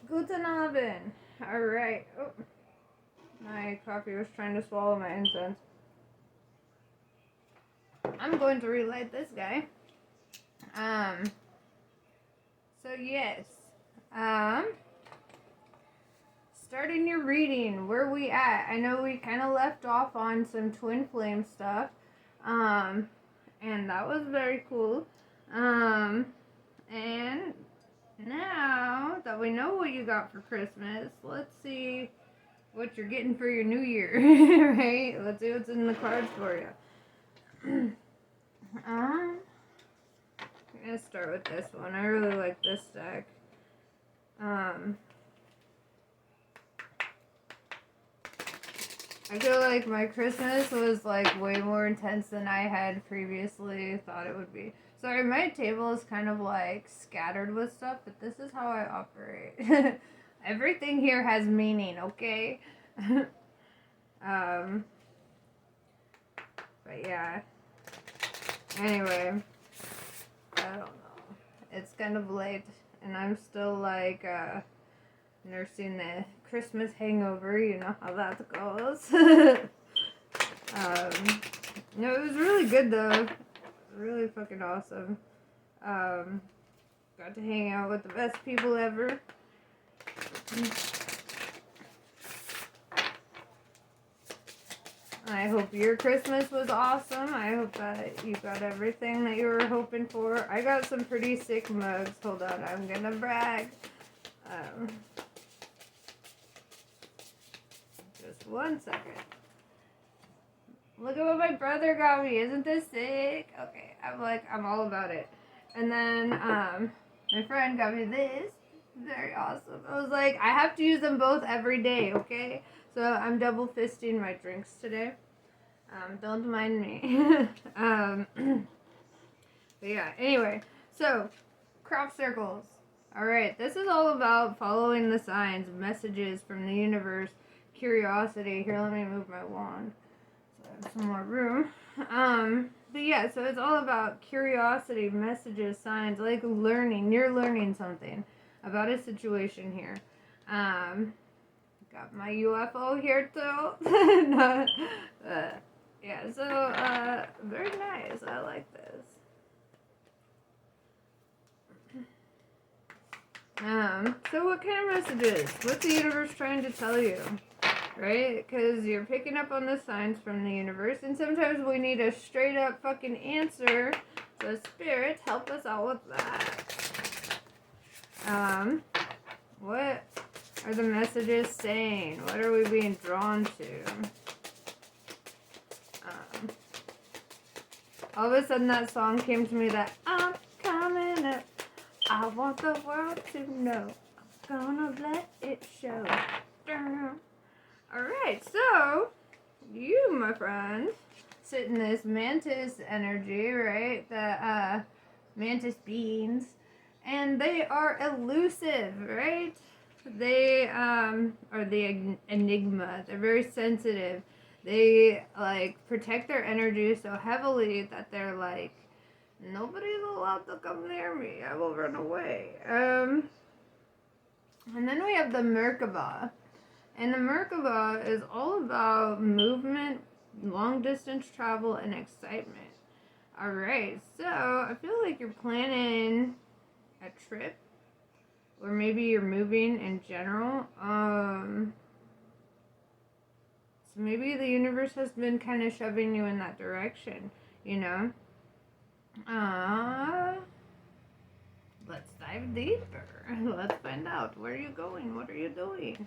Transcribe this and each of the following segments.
Guten Abend. Alright. Oh, my coffee was trying to swallow my incense. I'm going to relight this guy. So yes. Starting your reading, where we at? I know we kind of left off on some twin flame stuff. And that was very cool. And now that we know what you got for Christmas, let's see what you're getting for your new year, right? Let's see what's in the cards for you. I'm gonna start with this one. I really like this deck. I feel like my Christmas was like way more intense than I had previously thought it would be. Sorry, my table is kind of like scattered with stuff, but this is how I operate. Everything here has meaning, okay? But yeah. Anyway, I don't know. It's kind of late, and I'm still like nursing the Christmas hangover. You know how that goes. No, it was really good though. Really fucking awesome. Got to hang out with the best people ever. I hope your Christmas was awesome. I hope that you got everything that you were hoping for. I got some pretty sick mugs. Hold on, I'm gonna brag. Just 1 second. Look at what my brother got me. Isn't this sick? Okay, I'm all about it. And then, my friend got me this. Very awesome. I was like, I have to use them both every day, okay? So I'm double fisting my drinks today. Don't mind me. But yeah, anyway. So, crop circles. Alright, this is all about following the signs, messages from the universe, curiosity. Here, let me move my wand so I have some more room. But yeah, so it's all about curiosity, messages, signs, like learning. You're learning something about a situation here. Got my UFO here too. No, yeah, so very nice. I like this. So what kind of messages? What's the universe trying to tell you? Right? Because you're picking up on the signs from the universe, and sometimes we need a straight up fucking answer. So spirit, help us out with that. What are the messages saying? What are we being drawn to? All of a sudden that song came to me that I'm coming up. I want the world to know. I'm gonna let it show. Alright, so you, my friend, sit in this mantis energy, right? The mantis beings. And they are elusive, right? They are the enigma. They're very sensitive. They like protect their energy so heavily that they're like, nobody's allowed to come near me. I will run away. And then we have the Merkaba. And the Merkaba is all about movement, long distance travel, and excitement. Alright, so I feel like you're planning a trip, or maybe you're moving in general. So maybe the universe has been kind of shoving you in that direction, you know? Let's dive deeper. Let's find out. Where are you going? What are you doing?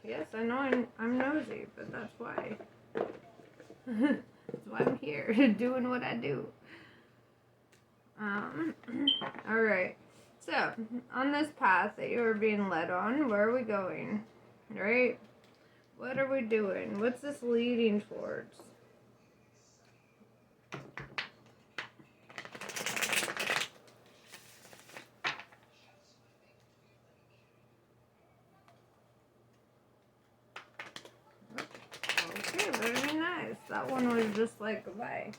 Yes, I know I'm nosy, but that's why. That's why I'm here, doing what I do. Alright. So, on this path that you are being led on, where are we going? Right? What are we doing? What's this leading towards? Okay, very nice. That one was just like goodbye.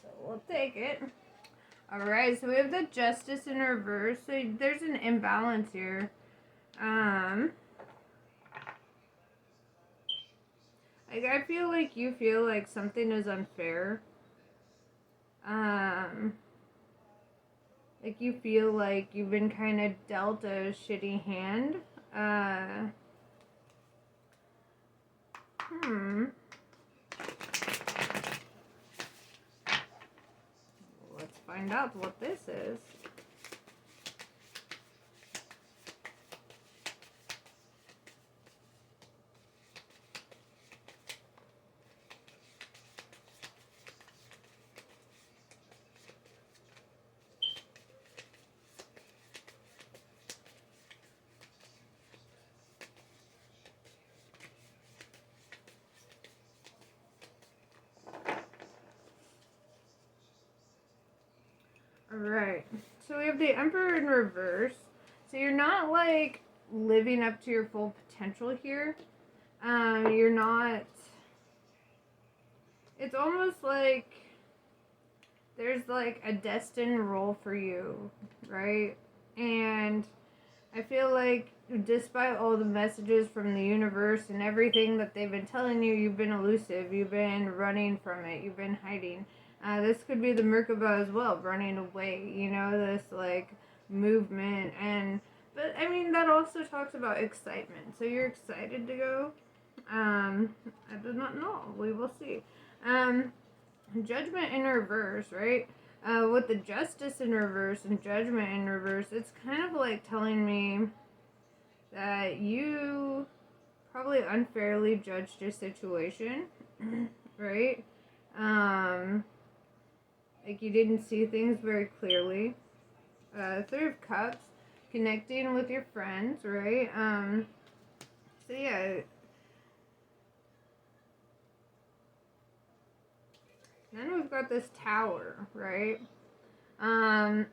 So we'll take it. Alright, so we have the Justice in reverse. So there's an imbalance here. Like, I feel like you feel like something is unfair. Like, you feel like you've been kind of dealt a shitty hand. Let's find out what this is. Alright, so we have the Emperor in reverse. So you're not, like, living up to your full potential here. You're not... It's almost like there's, like, a destined role for you, right? And I feel like despite all the messages from the universe and everything that they've been telling you, you've been elusive, you've been running from it, you've been hiding. This could be the Merkaba as well, running away, you know, this like movement. But I mean, that also talks about excitement. So you're excited to go? I do not know. We will see. Judgment in reverse, right? With the Justice in reverse and Judgment in reverse, it's kind of like telling me that you probably unfairly judged your situation, right? Like you didn't see things very clearly. Three of Cups, connecting with your friends, right? So yeah. Then we've got this Tower, right? I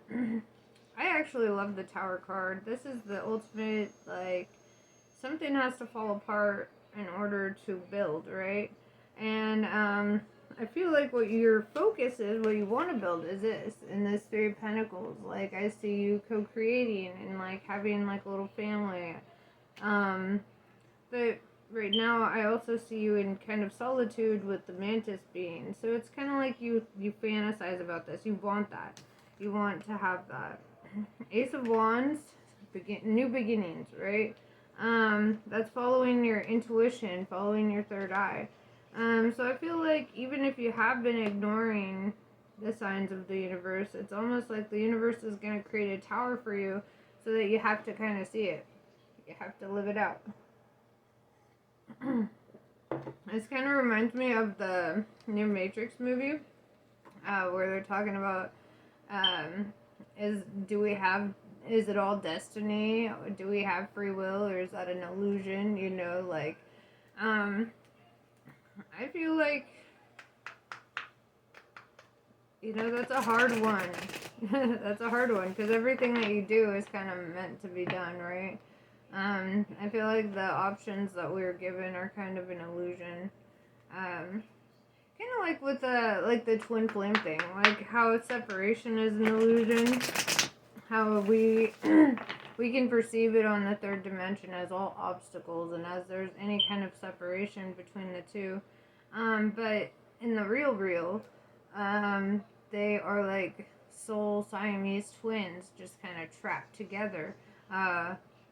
actually love the Tower card. This is the ultimate, like, something has to fall apart in order to build, right? And I feel like what your focus is, what you want to build is this, in this Three of Pentacles. Like, I see you co-creating and, like, having, like, a little family. But right now, I also see you in kind of solitude with the Mantis being. So it's kind of like you fantasize about this. You want that. You want to have that. Ace of Wands, new beginnings, right? That's following your intuition, following your third eye. So I feel like even if you have been ignoring the signs of the universe, it's almost like the universe is going to create a tower for you so that you have to kind of see it. You have to live it out. This kind of reminds me of the new Matrix movie, where they're talking about, is it all destiny? Do we have free will, or is that an illusion? You know, like, I feel like, you know, that's a hard one. That's a hard one, because everything that you do is kind of meant to be done, right? I feel like the options that we were given are kind of an illusion. Kind of like with the twin flame thing, like how separation is an illusion, how we we can perceive it on the third dimension as all obstacles, and as there's any kind of separation between the two. But in the real, they are like soul Siamese twins, just kind of trapped together.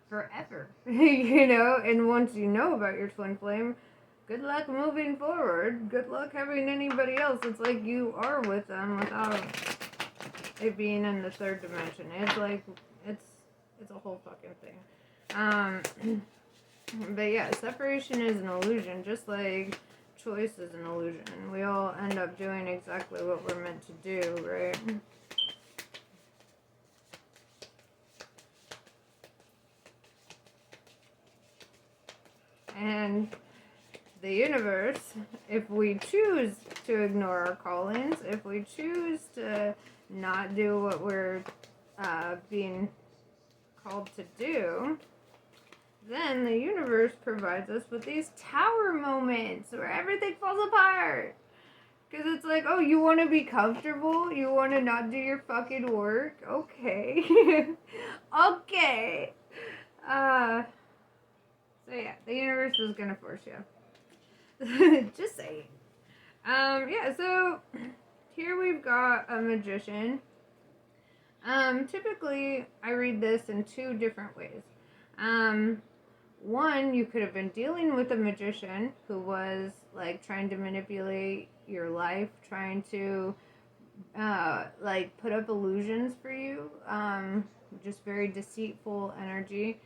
Forever, you know, and once you know about your twin flame, good luck moving forward, good luck having anybody else. It's like you are with them without it being in the third dimension. It's like, it's a whole fucking thing. But yeah, separation is an illusion, just like choice is an illusion. We all end up doing exactly what we're meant to do, right? And the universe, if we choose to ignore our callings, if we choose to not do what we're being called to do, then the universe provides us with these tower moments where everything falls apart. Because it's like, oh, you want to be comfortable? You want to not do your fucking work? Okay. Okay. So yeah, the universe is gonna force you. Just saying. Yeah, so here we've got a magician. Typically I read this in two different ways. One, you could have been dealing with a magician who was like trying to manipulate your life, trying to like put up illusions for you, just very deceitful energy.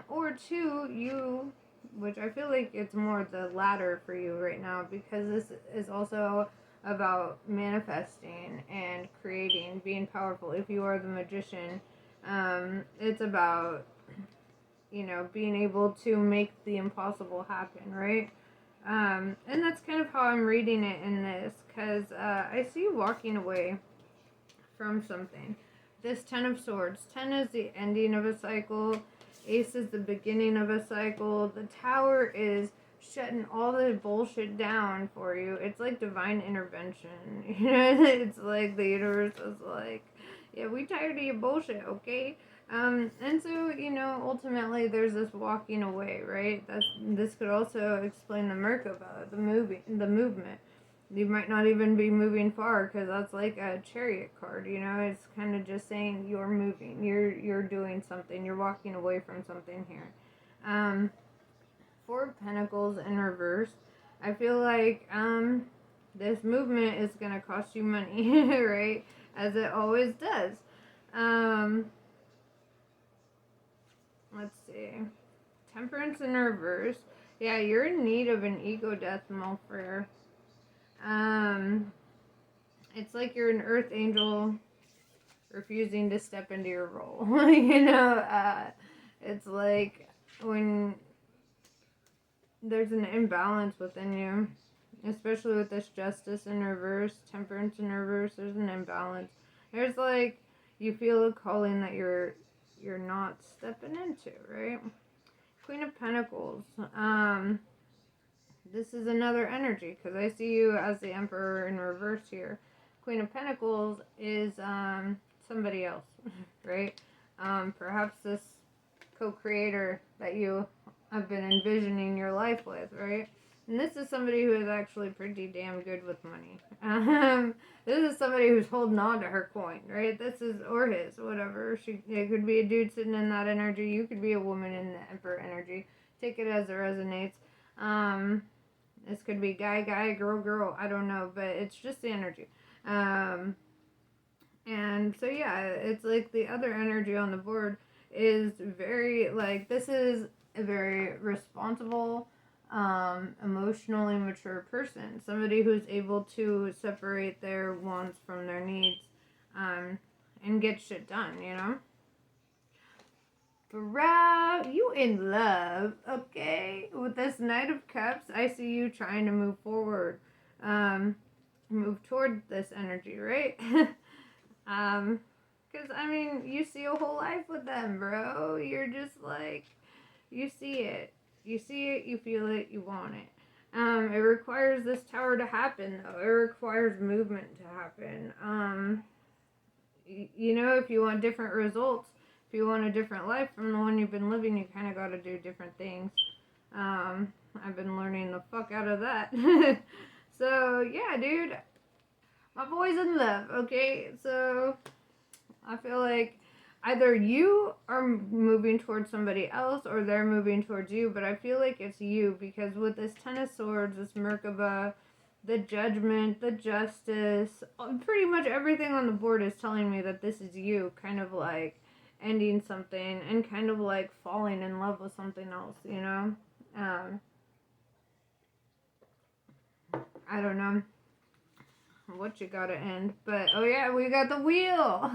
Or two, you, which I feel like it's more the latter for you right now, because this is also about manifesting and creating, being powerful. If you are the magician, it's about, you know, being able to make the impossible happen, right? And that's kind of how I'm reading it in this, because I see you walking away from something. This Ten of Swords. 10 is the ending of a cycle. Ace is the beginning of a cycle. The Tower is shutting all the bullshit down for you. It's like divine intervention. You know, it's like the universe is like, yeah, we tired of your bullshit, okay? And so, you know, ultimately there's this walking away, right? This could also explain the Merkaba, the movement. You might not even be moving far, because that's like a chariot card, you know? It's kind of just saying you're moving, you're doing something, you're walking away from something here. Four of Pentacles in reverse. I feel like this movement is going to cost you money, right? As it always does. Let's see. Temperance in reverse. Yeah, you're in need of an ego death, Malfair. It's like you're an earth angel refusing to step into your role. You know, it's like when there's an imbalance within you, especially with this justice in reverse, temperance in reverse, there's an imbalance. There's like, you feel a calling that you're not stepping into, right? Queen of Pentacles. This is another energy, because I see you as the Emperor in reverse here. Queen of Pentacles is somebody else, right? Perhaps this co-creator that you have been envisioning your life with, right? And this is somebody who is actually pretty damn good with money. This is somebody who's holding on to her coin, right? This is, or his, whatever. It could be a dude sitting in that energy. You could be a woman in the Emperor energy. Take it as it resonates. This could be guy, girl. I don't know, but it's just the energy. And so yeah, it's like the other energy on the board is very, like, this is a very responsible, emotionally mature person. Somebody who's able to separate their wants from their needs, and get shit done, you know? Bro, you in love, okay? With this Knight of Cups, I see you trying to move forward, move toward this energy, right? Because, I mean, you see a whole life with them, bro. You're just like, you see it, you feel it, you want it. It requires this Tower to happen, though. It requires movement to happen. You know, if you want different results, if you want a different life from the one you've been living, you kind of got to do different things. I've been learning the fuck out of that. So, yeah, dude. My boy's in love, okay? So, I feel like either you are moving towards somebody else or they're moving towards you, but I feel like it's you, because with this Ten of Swords, this Merkaba, the Judgment, the Justice, pretty much everything on the board is telling me that this is you, kind of like ending something and kind of like falling in love with something else, you know? I don't know what you gotta end, but oh yeah, we got the wheel.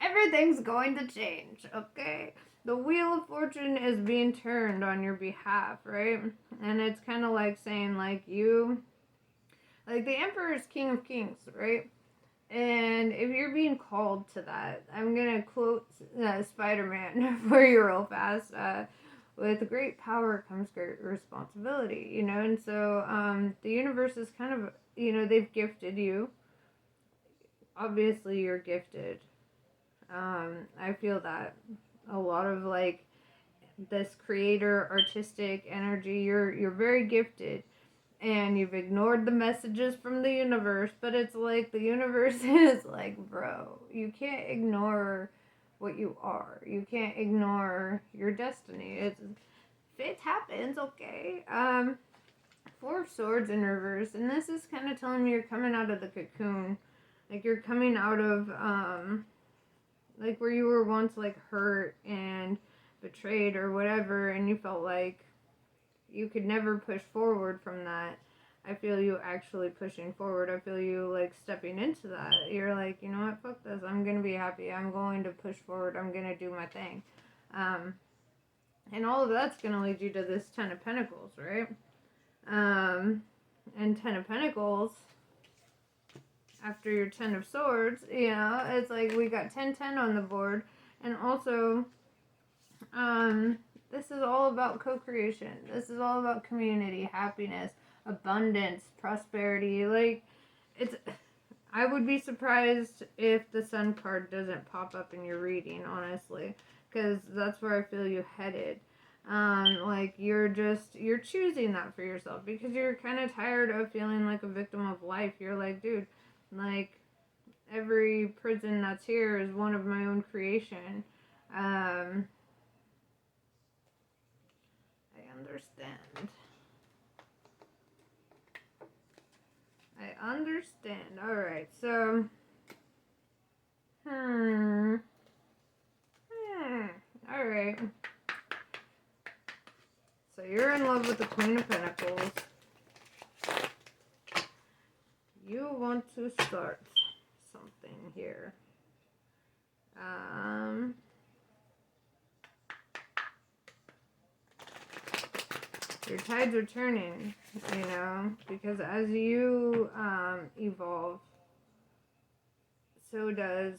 Everything's going to change, okay? The wheel of fortune is being turned on your behalf, right? And it's kind of like saying, like, you, like, the Emperor is King of Kings, right? And if you're being called to that, I'm gonna quote Spider-Man for you real fast. with great power comes great responsibility, you know, and so the universe is kind of, you know, they've gifted you. Obviously, you're gifted. I feel that a lot of like this creator artistic energy, you're very gifted, and you've ignored the messages from the universe, but it's like the universe is like, bro, you can't ignore what you are. You can't ignore your destiny. It's fate happens, okay. Four of Swords in reverse, and this is kind of telling me you're coming out of the cocoon. Like you're coming out of like where you were once like hurt and betrayed or whatever, and you felt like you could never push forward from that. I feel you actually pushing forward. I feel you like stepping into that. You're like, you know what, fuck this. I'm gonna be happy. I'm going to push forward. I'm gonna do my thing. And all of that's gonna lead you to this Ten of Pentacles, right? And Ten of Pentacles, after your Ten of Swords, you know, it's like we got 10-10 on the board. And also, this is all about co-creation. This is all about community, happiness, abundance, prosperity. Like, it's, I would be surprised if the Sun card doesn't pop up in your reading, honestly, because that's where I feel you headed. Like you're choosing that for yourself because you're kind of tired of feeling like a victim of life. You're like, dude, like every prison that's here is one of my own creation. I understand. Alright, so alright. So you're in love with the Queen of Pentacles. You want to start something here. Your tides are turning, you know, because as you evolve, so does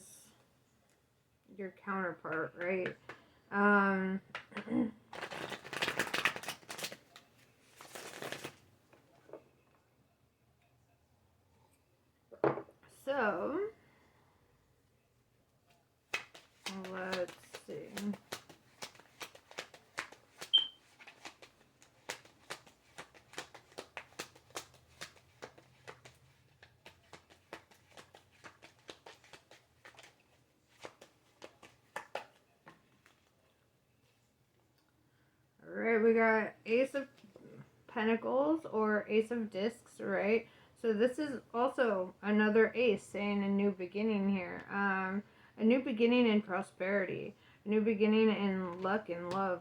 your counterpart, right? So, let's see. Alright, we got Ace of Pentacles or Ace of Discs, right? So this is also another ace saying a new beginning here. A new beginning in prosperity. A new beginning in luck and love.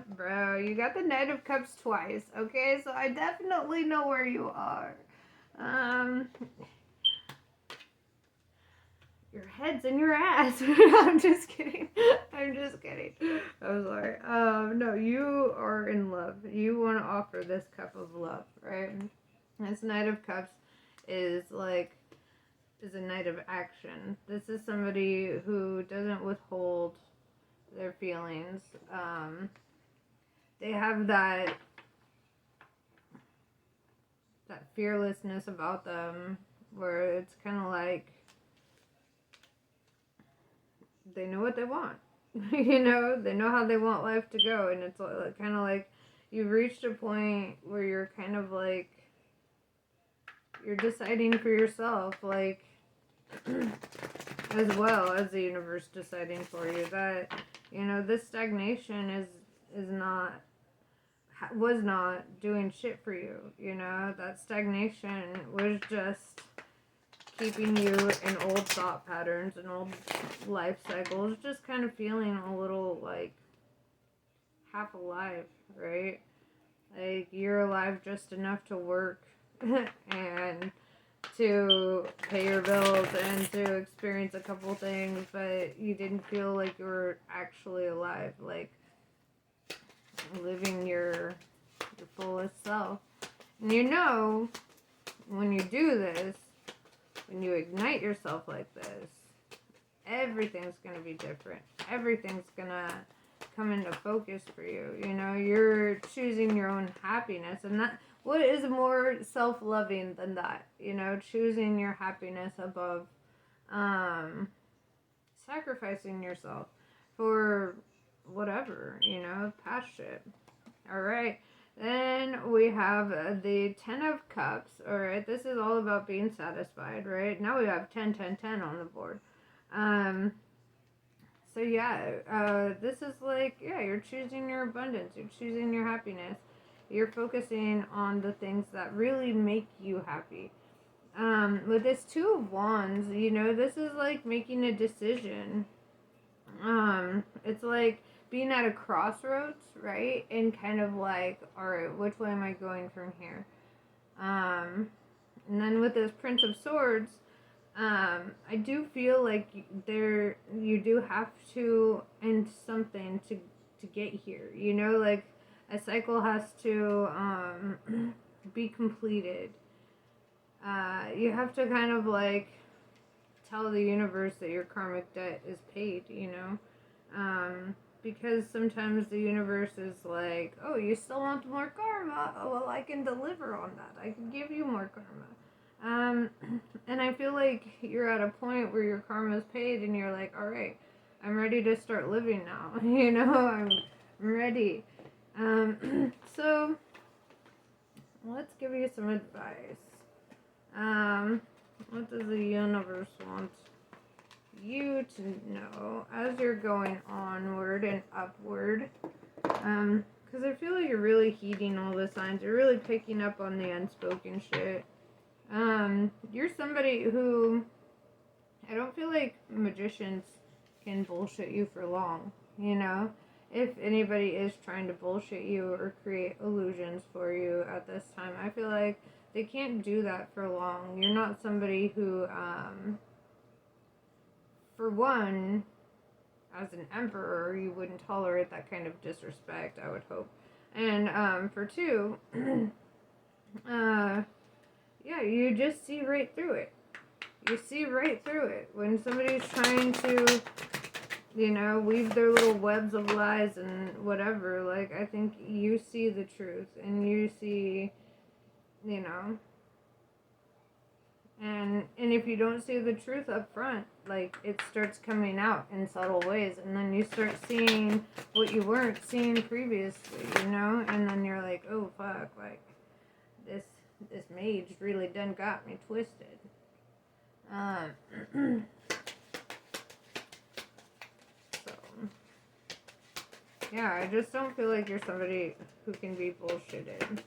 Bro, you got the Knight of Cups twice, okay? So I definitely know where you are. Your head's in your ass. I'm just kidding. I'm just kidding. I'm sorry. No, you are in love. You want to offer this cup of love, right? This Knight of Cups is a knight of action. This is somebody who doesn't withhold their feelings. They have that fearlessness about them where it's kind of like they know what they want. You know, they know how they want life to go, and it's kind of like you've reached a point where you're kind of like you're deciding for yourself, like as well as the universe deciding for you that, you know, this stagnation was not doing shit for you. You know, that stagnation was just keeping you in old thought patterns and old life cycles, just kind of feeling a little like half alive, right? Like you're alive just enough to work and to pay your bills and to experience a couple things, but you didn't feel like you were actually alive, like living your fullest self. And you know, when you do this, when you ignite yourself like this, everything's going to be different. Everything's going to come into focus for you. You know, you're choosing your own happiness, and that, what is more self-loving than that? You know, choosing your happiness above sacrificing yourself for whatever, you know, past shit. All right. Then we have the 10 of Cups. All right. This is all about being satisfied, right? Now we have 10, 10, 10 on the board. So yeah, this is like, yeah, you're choosing your abundance. You're choosing your happiness. You're focusing on the things that really make you happy. With this 2 of Wands, you know, this is like making a decision. It's like being at a crossroads, right? And kind of like, all right, which way am I going from here? And then with this Prince of Swords, I do feel like you do have to end something to get here. You know, like a cycle has to be completed. You have to kind of like tell the universe that your karmic debt is paid, you know? Because sometimes the universe is like, oh, you still want more karma? Oh, well, I can deliver on that. I can give you more karma. And I feel like you're at a point where your karma is paid and you're like, all right, I'm ready to start living now. You know, I'm ready. So let's give you some advice. What does the universe want you to know as you're going onward and upward? Because I feel like you're really heeding all the signs. You're really picking up on the unspoken shit. You're somebody who, I don't feel like magicians can bullshit you for long, you know? If anybody is trying to bullshit you or create illusions for you at this time, I feel like they can't do that for long. You're not somebody who, for one, as an emperor, you wouldn't tolerate that kind of disrespect, I would hope. And for two, yeah, you just see right through it. You see right through it. When somebody's trying to, you know, weave their little webs of lies and whatever, like, I think you see the truth and you see, you know, and if you don't see the truth up front, like, it starts coming out in subtle ways, and then you start seeing what you weren't seeing previously, you know, and then you're like, oh fuck, like, this mage really done got me twisted. So yeah, I just don't feel like you're somebody who can be bullshitted.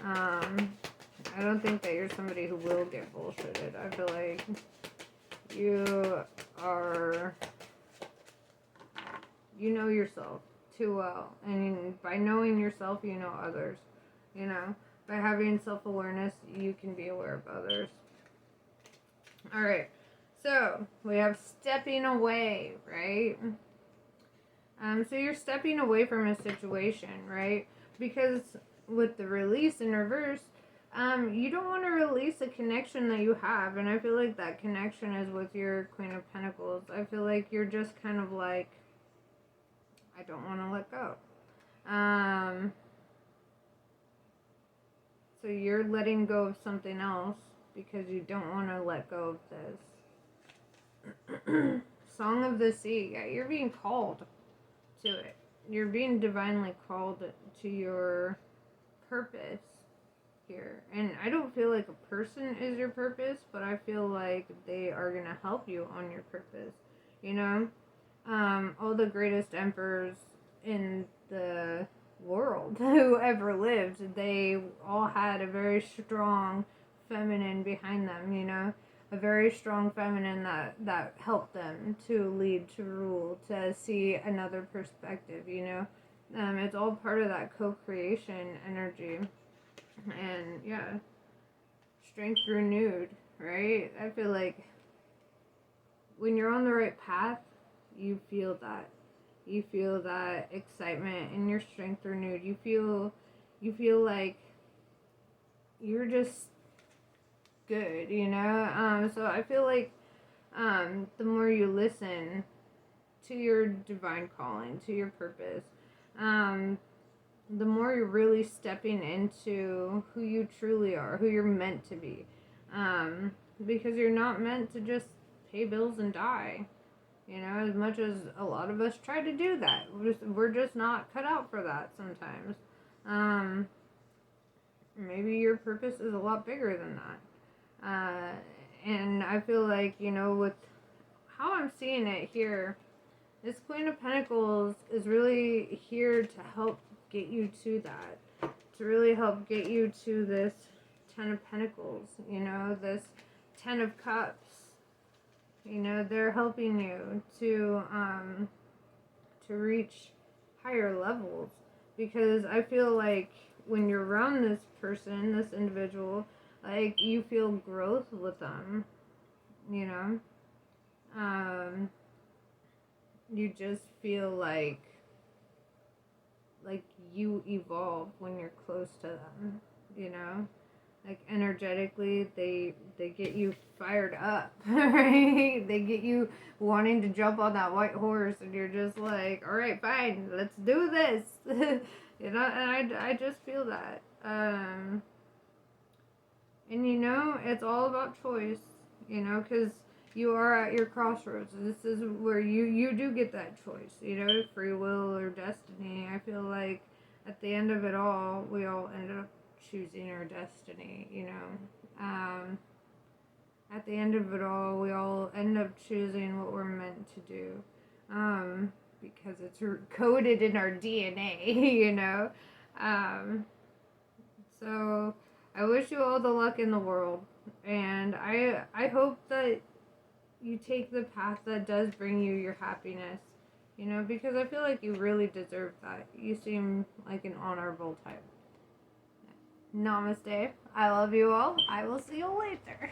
I don't think that you're somebody who will get bullshitted. I feel like you are, you know yourself too well. And by knowing yourself, you know others. You know, by having self-awareness, you can be aware of others. Alright, so we have stepping away, right? So you're stepping away from a situation, right? Because with the release in reverse, you don't want to release a connection that you have, and I feel like that connection is with your Queen of Pentacles. I feel like you're just kind of like, I don't want to let go. So you're letting go of something else because you don't want to let go of this. Song of the Sea. Yeah, you're being called to it. You're being divinely called to your purpose here. And I don't feel like a person is your purpose, but I feel like they are going to help you on your purpose. You know? All the greatest emperors in the world who ever lived, they all had a very strong feminine behind them, you know? A very strong feminine that helped them to lead, to rule, to see another perspective, you know? It's all part of that co-creation energy. And yeah, strength renewed, right? I feel like when you're on the right path, you feel that. You feel that excitement and your strength renewed. You feel like you're just good, you know? So I feel like the more you listen to your divine calling, to your purpose, the more you're really stepping into who you truly are, who you're meant to be. Because you're not meant to just pay bills and die. You know, as much as a lot of us try to do that, we're just not cut out for that sometimes. Maybe your purpose is a lot bigger than that. And I feel like, you know, with how I'm seeing it here, this Queen of Pentacles is really here to help get you to that. To really help get you to this Ten of Pentacles, you know, this Ten of Cups. You know, they're helping you to reach higher levels, because I feel like when you're around this person, this individual, like you feel growth with them, you know. You just feel like you evolve when you're close to them, you know. Like energetically, they get you fired up, right? They get you wanting to jump on that white horse, and you're just like, all right, fine, let's do this. You know, and I just feel that. And you know, it's all about choice, you know, because you are at your crossroads. This is where you do get that choice, you know, free will or destiny. I feel like at the end of it all, we all end up choosing our destiny, you know. At the end of it all, we all end up choosing what we're meant to do, because it's coded in our DNA, you know. So I wish you all the luck in the world, and I hope that you take the path that does bring you your happiness, you know, because I feel like you really deserve that. You seem like an honorable type. Namaste. I love you all. I will see you later.